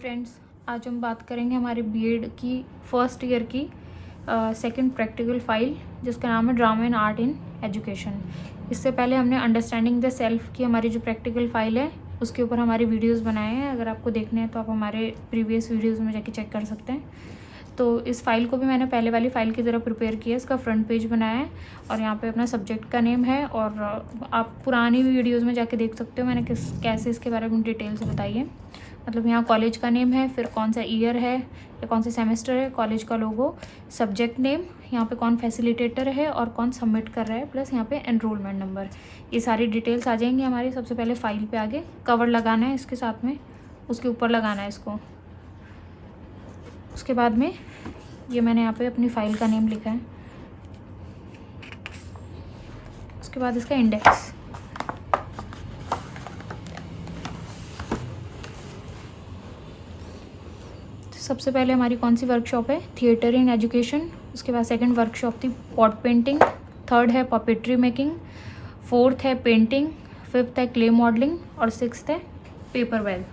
Friends, आज हम बात करेंगे हमारे बीएड की फर्स्ट ईयर की सेकंड प्रैक्टिकल फाइल जिसका नाम है drama and art in education. इससे पहले हमने अंडरस्टैंडिंग द सेल्फ की हमारी जो प्रैक्टिकल फाइल है उसके ऊपर हमारे वीडियोस बनाए हैं। अगर आपको देखने हैं तो आप हमारे प्रीवियस वीडियोस में जाके चेक कर सकते हैं। तो इस फाइल को भी मैंने पहले वाली फ़ाइल की तरह प्रिपेयर किया है। इसका फ्रंट पेज बनाया है और यहाँ पे अपना सब्जेक्ट का नेम है। और आप पुरानी वीडियोस में जाके देख सकते हो मैंने कैसे इसके बारे में डिटेल से बताई है। मतलब यहाँ कॉलेज का नेम है, फिर कौन सा ईयर है या कौन सा सेमेस्टर है, कॉलेज का लोगो, सब्जेक्ट नेम, यहाँ पे कौन फैसिलिटेटर है और कौन सबमिट कर रहा है, प्लस यहाँ पे एनरोलमेंट नंबर। ये सारी डिटेल्स आ जाएंगी हमारी। सबसे पहले फ़ाइल पे आगे कवर लगाना है इसके साथ में, उसके ऊपर लगाना है इसको। उसके बाद में ये मैंने यहाँ पे अपनी फ़ाइल का नेम लिखा है। उसके बाद इसका इंडेक्स। सबसे पहले हमारी कौन सी वर्कशॉप है? Theatre in education. उसके बाद सेकंड वर्कशॉप थी पॉट पेंटिंग, थर्ड है पपेट्री मेकिंग, फोर्थ है पेंटिंग, फिफ्थ है क्ले मॉडलिंग और सिक्स्थ है पेपर वेल।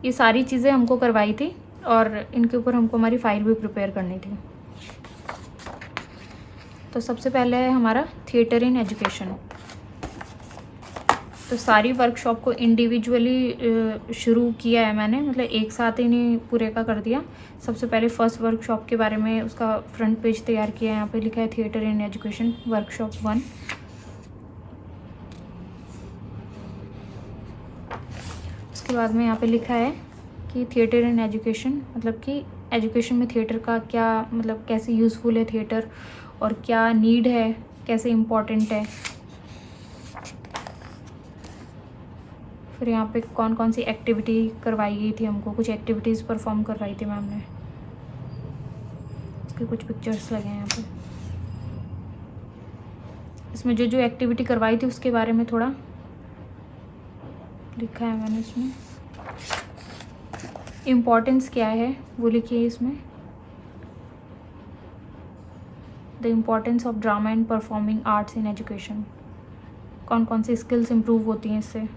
ये सारी चीज़ें हमको करवाई थी और इनके ऊपर हमको हमारी फ़ाइल भी प्रिपेयर करनी थी। तो सबसे पहले है हमारा थिएटर इन एजुकेशन। तो सारी वर्कशॉप को इंडिविजुअली शुरू किया है मैंने, मतलब एक साथ ही नहीं पूरे का कर दिया। सबसे पहले फर्स्ट वर्कशॉप के बारे में उसका फ्रंट पेज तैयार किया है। यहाँ पे लिखा है थिएटर इन एजुकेशन वर्कशॉप 1। उसके बाद में यहाँ पे लिखा है कि थिएटर इन एजुकेशन मतलब कि एजुकेशन में थिएटर का क्या मतलब, कैसे यूज़फुल है थिएटर और क्या नीड है, कैसे इम्पोर्टेंट है। फिर यहाँ पे कौन कौन सी एक्टिविटी करवाई गई थी हमको, कुछ एक्टिविटीज़ परफॉर्म करवाई थी मैम ने। उसके कुछ पिक्चर्स लगे हैं यहाँ पे। इसमें जो जो एक्टिविटी करवाई थी उसके बारे में थोड़ा लिखा है मैंने। इसमें इम्पोर्टेंस क्या है वो लिखी है इसमें। The importance of drama and performing arts in education. कौन कौन सी स्किल्स इम्प्रूव होती हैं इससे।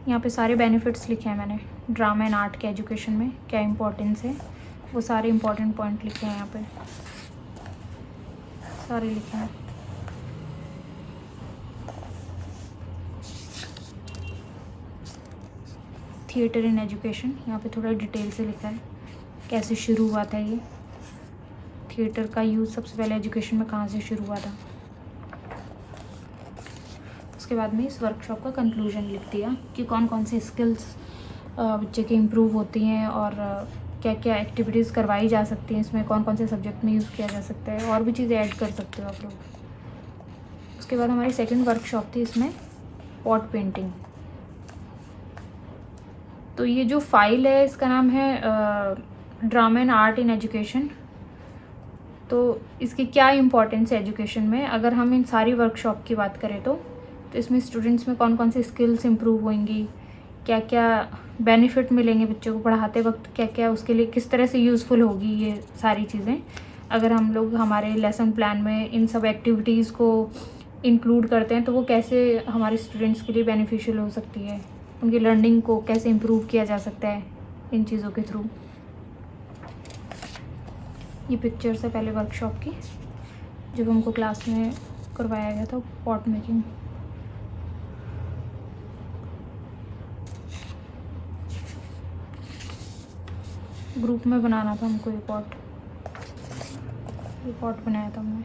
यहाँ पे सारे बेनिफिट्स लिखे हैं मैंने ड्रामा एंड आर्ट के एजुकेशन में, क्या इम्पोर्टेंस है वो सारे इम्पोर्टेंट पॉइंट लिखे हैं यहाँ पे, सारे लिखे हैं। थिएटर इन एजुकेशन यहाँ पे थोड़ा डिटेल से लिखा है कैसे शुरू हुआ था ये थिएटर का यूज़, सबसे पहले एजुकेशन में कहाँ से शुरू हुआ था। उसके बाद में इस वर्कशॉप का कंक्लूजन लिख दिया कि कौन कौन सी स्किल्स बच्चे की इम्प्रूव होती हैं और क्या क्या एक्टिविटीज़ करवाई जा सकती हैं इसमें, कौन कौन से सब्जेक्ट में यूज़ किया जा सकता है, और भी चीज़ें ऐड कर सकते हो आप लोग। उसके बाद हमारी सेकंड वर्कशॉप थी इसमें पॉट पेंटिंग। तो ये जो फाइल है इसका नाम है drama and art in education. तो इसकी क्या इम्पोर्टेंस है एजुकेशन में, अगर हम इन सारी वर्कशॉप की बात करें तो इसमें स्टूडेंट्स में कौन कौन सी स्किल्स इम्प्रूव होंगी, क्या क्या बेनिफिट मिलेंगे बच्चों को पढ़ाते वक्त, क्या क्या उसके लिए किस तरह से यूज़फुल होगी ये सारी चीज़ें अगर हम लोग हमारे लेसन प्लान में इन सब एक्टिविटीज़ को इंक्लूड करते हैं तो वो कैसे हमारे स्टूडेंट्स के लिए बेनिफिशियल हो सकती है, उनकी लर्निंग को कैसे इम्प्रूव किया जा सकता है इन चीज़ों के थ्रू। ये पिक्चर्स है पहले वर्कशॉप की जब हमको क्लास में करवाया गया था पॉट मेकिंग। ग्रुप में बनाना था हमको ये पॉट बनाया था हमने।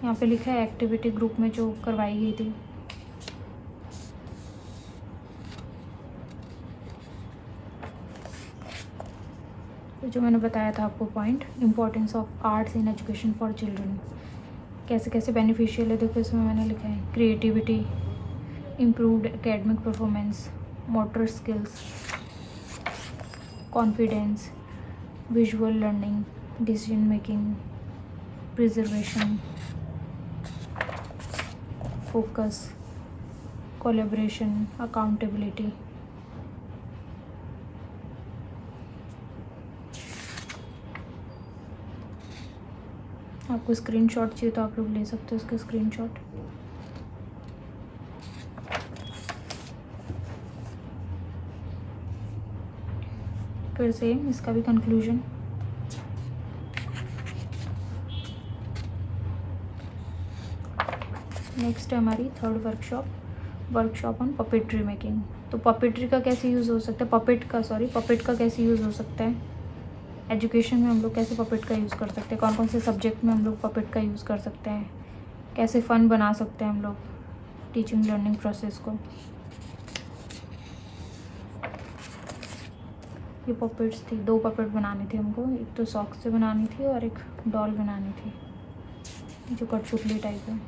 यहाँ पे लिखा है एक्टिविटी ग्रुप में जो करवाई गई थी। तो जो मैंने बताया था आपको point, importance of arts in education for children, कैसे कैसे बेनिफिशियल है देखो इसमें मैंने लिखा है। Creativity, improved academic performance, motor skills, confidence, visual learning, decision making, preservation, focus, collaboration, accountability. आपको स्क्रीनशॉट चाहिए तो आप लोग ले सकते हो उसके स्क्रीनशॉट। फिर सेम इसका भी कंक्लूजन। नेक्स्ट है हमारी third workshop on puppetry making. तो पपेट्री का कैसे यूज़ हो सकता है, पपेट का कैसे यूज़ हो सकता है एजुकेशन में, हम लोग कैसे पपेट का यूज़ कर सकते हैं, कौन कौन से सब्जेक्ट में हम लोग पपेट का यूज़ कर सकते हैं, कैसे फ़न बना सकते हैं हम लोग टीचिंग लर्निंग प्रोसेस को। ये पपेट्स थी, 2 पपेट बनानी थी हमको, एक तो सॉक्स से बनानी थी और एक डॉल बनानी थी जो कठपुतली टाइप है।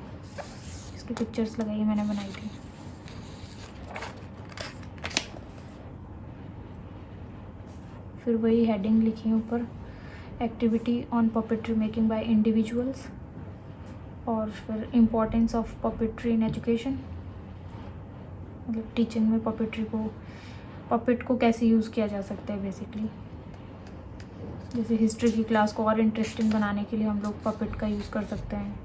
इसकी पिक्चर्स लगाई मैंने, बनाई थी। फिर वही हेडिंग लिखी है ऊपर, activity on puppetry making bye individuals, और फिर importance of puppetry in education, मतलब टीचिंग में पपेट को कैसे यूज़ किया जा सकता है बेसिकली। जैसे हिस्ट्री की क्लास को और इंटरेस्टिंग बनाने के लिए हम लोग पपेट का यूज़ कर सकते हैं,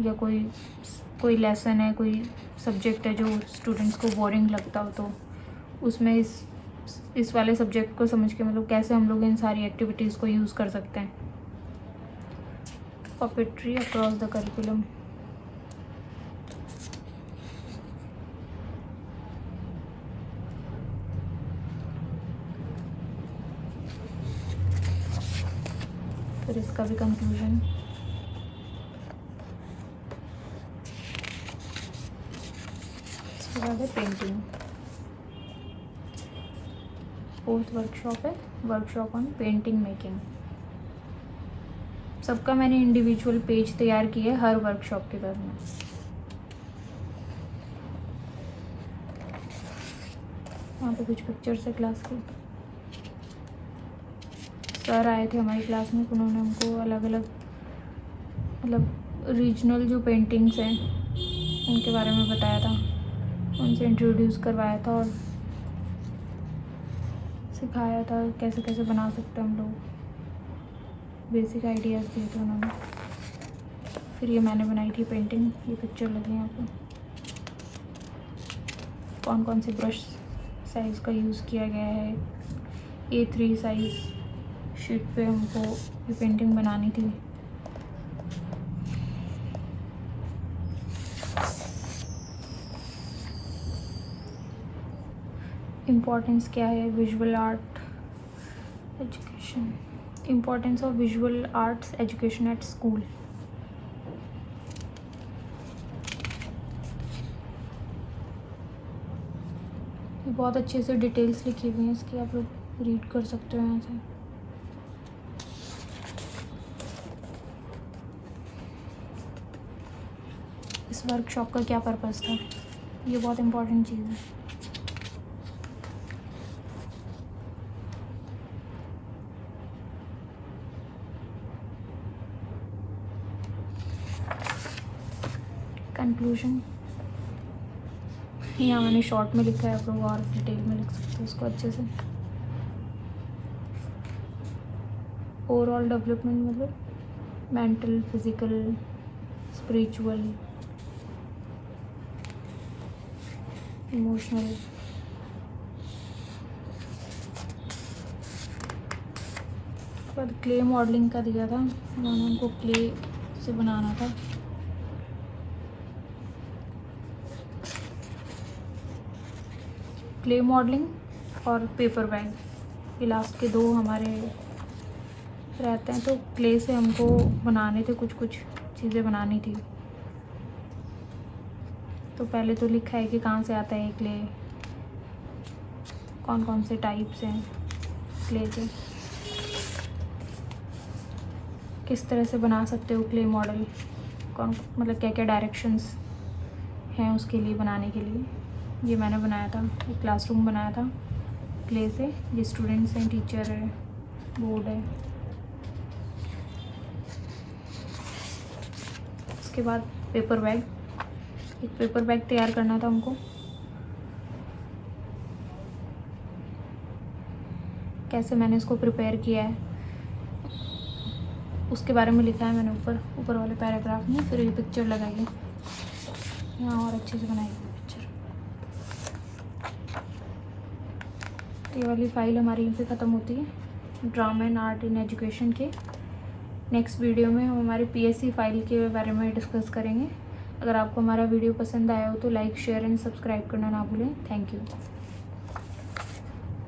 या कोई लेसन है, कोई सब्जेक्ट है जो स्टूडेंट्स को बोरिंग लगता हो, तो उसमें इस वाले सब्जेक्ट को समझ के मतलब कैसे हम लोग इन सारी एक्टिविटीज़ को यूज़ कर सकते हैं। Puppetry across the curriculum. फिर इसका भी कंक्लूजन। इसके बाद है पेंटिंग। फोर्थ वर्कशॉप है वर्कशॉप ऑन पेंटिंग मेकिंग। सबका मैंने इंडिविजुअल पेज तैयार किया है हर वर्कशॉप के बाद में। वहाँ पे कुछ पिक्चर्स है क्लास की। सर आए थे हमारी क्लास में, उन्होंने हमको अलग अलग मतलब रीजनल जो पेंटिंग्स हैं उनके बारे में बताया था, उनसे इंट्रोड्यूस करवाया था और सिखाया था कैसे कैसे बना सकते हैं हम लोग, बेसिक आइडियाज़ दिए थे उन्होंने। फिर ये मैंने बनाई थी पेंटिंग, ये पिक्चर लगी यहाँ पे। कौन कौन से ब्रश साइज़ का यूज़ किया गया है, A3 साइज़ शीट पे हमको ये पेंटिंग बनानी थी। इम्पोर्टेंस क्या है visual art education, importance of visual arts education at school. ये बहुत अच्छे से डिटेल्स लिखी हुई हैं इसकी, आप लोग रीड कर सकते हो यहाँ से। इस वर्कशॉप का क्या पर्पस था, ये बहुत इम्पोर्टेंट चीज़ है। कंक्लूजन यहाँ मैंने शॉर्ट में लिखा है, आप लोग और डिटेल में लिख सकते हो इसको अच्छे से। ओवरऑल डेवलपमेंट मतलब मेंटल, फिजिकल, स्पिरिचुअल, इमोशनल। बाद क्ले मॉडलिंग का दिया था, उन्होंने हमको क्ले से बनाना था। क्ले मॉडलिंग और पेपर बैग, ये लास्ट के 2 हमारे रहते हैं। तो क्ले से हमको बनाने थे, कुछ चीज़ें बनानी थी। तो पहले तो लिखा है कि कहाँ से आता है क्ले, कौन कौन से टाइप्स हैं क्ले के, किस तरह से बना सकते हो क्ले मॉडल, कौन मतलब क्या क्या डायरेक्शंस हैं उसके लिए बनाने के लिए। ये मैंने बनाया था, एक क्लासरूम बनाया था क्ले से। ये स्टूडेंट्स हैं, टीचर है, बोर्ड है। उसके बाद पेपर बैग, एक पेपर बैग तैयार करना था हमको। कैसे मैंने इसको प्रिपेयर किया है उसके बारे में लिखा है मैंने ऊपर वाले पैराग्राफ में। फिर ये पिक्चर लगाई है यहाँ और अच्छे से बनाई है पिक्चर। ये वाली फ़ाइल हमारी यहीं पे ख़त्म होती है drama and art in education के। नेक्स्ट वीडियो में हम हमारी PSC फ़ाइल के बारे में डिस्कस करेंगे। अगर आपको हमारा वीडियो पसंद आया हो तो लाइक शेयर एंड सब्सक्राइब करना ना भूलें। Thank you.